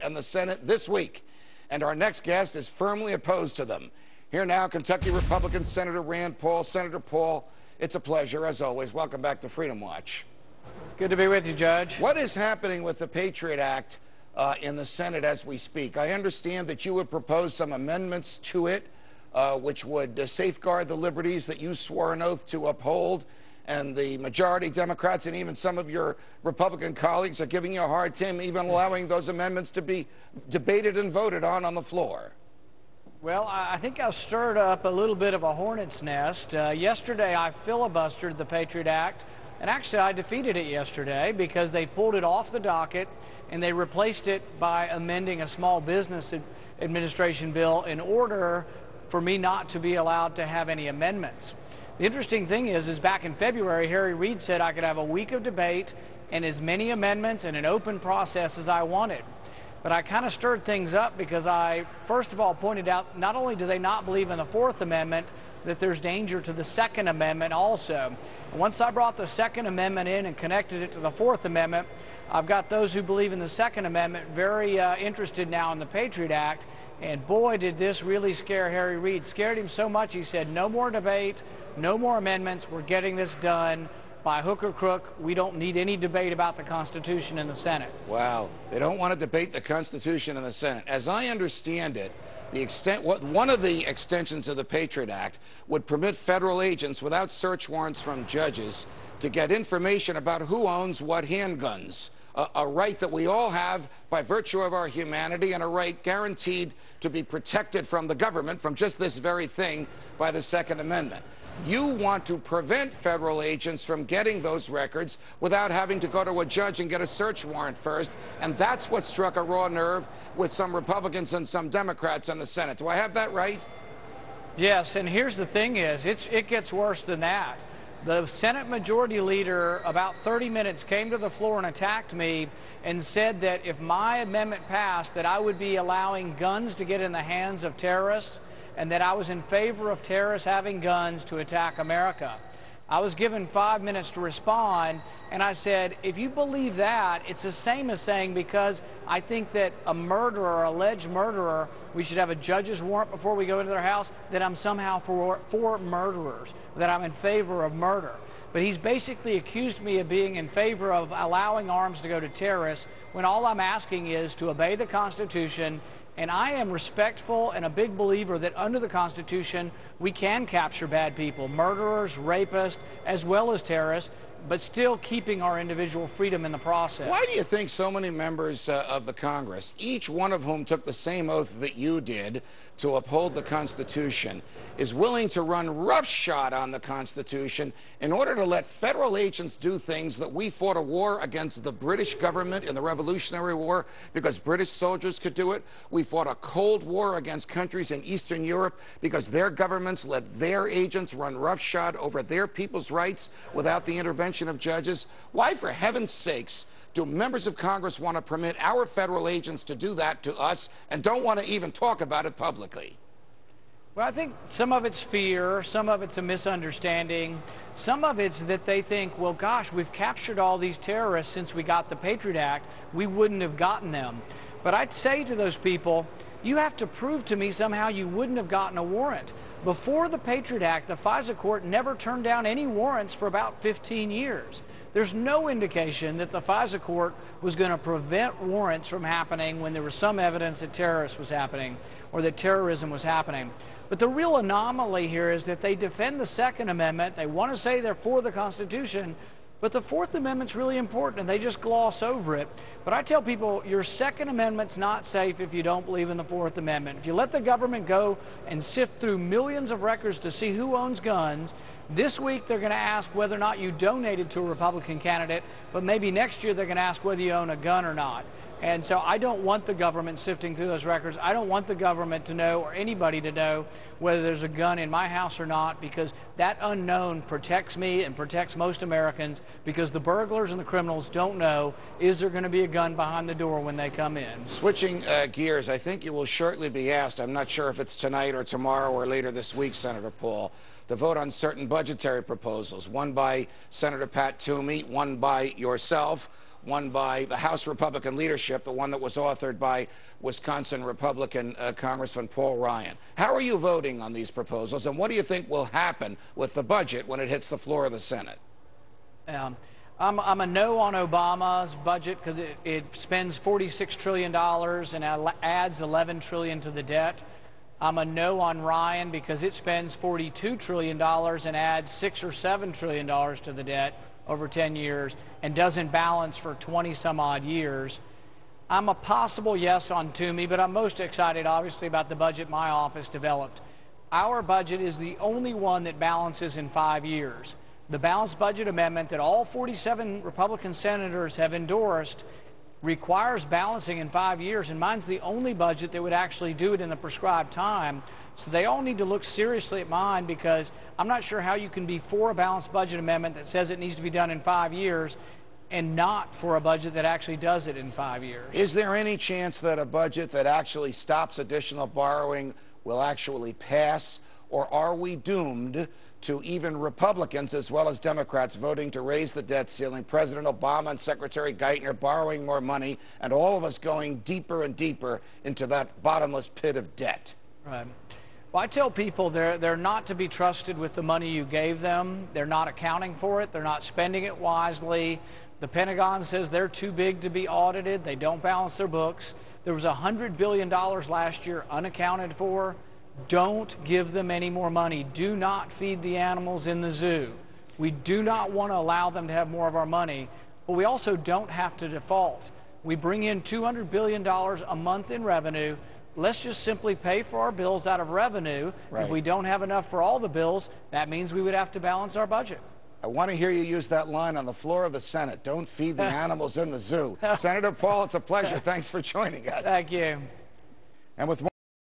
and the Senate this week, and our next guest is firmly opposed to them. Here now, Kentucky Republican Senator Rand Paul. Senator Paul, it's a pleasure, as always. Welcome back to Freedom Watch. Good to be with you, Judge. What is happening with the PATRIOT Act in the Senate as we speak? I understand that you would propose some amendments to it, which would safeguard the liberties that you swore an oath to uphold, and the majority Democrats and even some of your Republican colleagues are giving you a hard time, even allowing those amendments to be debated and voted on the floor. Well, I think I've stirred up a little bit of a hornet's nest. Yesterday, I filibustered the PATRIOT Act, and actually I defeated it yesterday because they pulled it off the docket and they replaced it by amending a small business administration bill in order for me not to be allowed to have any amendments. The interesting thing is back in February, Harry Reid said I could have a week of debate and as many amendments and an open process as I wanted. But I kind of stirred things up because I, first of all, pointed out not only do they not believe in the Fourth Amendment, that there's danger to the Second Amendment also. And once I brought the Second Amendment in and connected it to the Fourth Amendment, I've got those who believe in the Second Amendment very interested now in the PATRIOT Act. And boy, did this really scare Harry Reid. Scared him so much, he said, no more debate, no more amendments. We're getting this done. By hook or crook, we don't need any debate about the Constitution in the Senate. Wow. They don't want to debate the Constitution in the Senate. As I understand it, one of the extensions of the PATRIOT Act would permit federal agents without search warrants from judges to get information about who owns what handguns, a right that we all have by virtue of our humanity and a right guaranteed to be protected from the government from just this very thing by the Second Amendment. You want to prevent federal agents from getting those records without having to go to a judge and get a search warrant first, and that's what struck a raw nerve with some Republicans and some Democrats in the Senate. Do I have that right? Yes, and here's the thing is, it gets worse than that. The Senate Majority Leader, about 30 minutes, came to the floor and attacked me and said that if my amendment passed, that I would be allowing guns to get in the hands of terrorists, and that I was in favor of terrorists having guns to attack America. I was given 5 minutes to respond, and I said, if you believe that, it's the same as saying because I think that a murderer, alleged murderer, we should have a judge's warrant before we go into their house, that I'm somehow for murderers, that I'm in favor of murder. But he's basically accused me of being in favor of allowing arms to go to terrorists when all I'm asking is to obey the Constitution. And I am respectful and a big believer that under the Constitution, we can capture bad people, murderers, rapists, as well as terrorists, but still keeping our individual freedom in the process. Why do you think so many members of the Congress, each one of whom took the same oath that you did to uphold the Constitution, is willing to run roughshod on the Constitution in order to let federal agents do things that we fought a war against the British government in the Revolutionary War because British soldiers could do it? We fought a Cold War against countries in Eastern Europe because their governments let their agents run roughshod over their people's rights without the intervention of judges. Why, for heaven's sakes, do members of Congress want to permit our federal agents to do that to us and don't want to even talk about it publicly? Well, I think some of it's fear, some of it's a misunderstanding, some of it's that they think, well, gosh, we've captured all these terrorists since we got the PATRIOT Act. We wouldn't have gotten them. But I'd say to those people, you have to prove to me somehow you wouldn't have gotten a warrant. Before the PATRIOT Act, the FISA court never turned down any warrants for about 15 years. There's no indication that the FISA court was going to prevent warrants from happening when there was some evidence that terrorists was happening or that terrorism was happening. But the real anomaly here is that they defend the Second Amendment. They want to say they're for the Constitution, but the Fourth Amendment's really important, and they just gloss over it. But I tell people, your Second Amendment's not safe if you don't believe in the Fourth Amendment. If you let the government go and sift through millions of records to see who owns guns, this week they're going to ask whether or not you donated to a Republican candidate, but maybe next year they're going to ask whether you own a gun or not. And so I don't want the government sifting through those records. I don't want the government to know, or anybody to know, whether there's a gun in my house or not, because that unknown protects me and protects most Americans, because the burglars and the criminals don't know, is there going to be a gun behind the door when they come in? Switching gears, I think you will shortly be asked, I'm not sure if it's tonight or tomorrow or later this week, Senator Paul, to vote on certain budgetary proposals, one by Senator Pat Toomey, one by yourself, one by the House Republican leadership, the one that was authored by Wisconsin Republican Congressman Paul Ryan. How are you voting on these proposals, and what do you think will happen with the budget when it hits the floor of the Senate? I'm a no on Obama's budget because it spends $46 trillion and adds $11 trillion to the debt. I'm a no on Ryan because it spends $42 trillion and adds $6 or $7 trillion to the debt over 10 years and doesn't balance for 20 some odd years. I'm a possible yes on Toomey, but I'm most excited obviously about the budget my office developed. Our budget is the only one that balances in 5 years. The balanced budget amendment that all 47 Republican senators have endorsed requires balancing in 5 years, and mine's the only budget that would actually do it in the prescribed time. So they all need to look seriously at mine, because I'm not sure how you can be for a balanced budget amendment that says it needs to be done in 5 years and not for a budget that actually does it in 5 years. Is there any chance that a budget that actually stops additional borrowing will actually pass, or are we doomed to even Republicans as well as Democrats voting to raise the debt ceiling, President Obama and Secretary Geithner borrowing more money, and all of us going deeper and deeper into that bottomless pit of debt? Right. Well, I tell people they're not to be trusted with the money you gave them. They're not accounting for it. They're not spending it wisely. The Pentagon says they're too big to be audited. They don't balance their books. There was $100 billion last year unaccounted for. Don't give them any more money. Do not feed the animals in the zoo. We do not want to allow them to have more of our money, but we also don't have to default. We bring in $200 billion a month in revenue. Let's just simply pay for our bills out of revenue. Right. If we don't have enough for all the bills, that means we would have to balance our budget. I want to hear you use that line on the floor of the Senate. Don't feed the animals in the zoo. Senator Paul, it's a pleasure. Thanks for joining us. Thank you. And with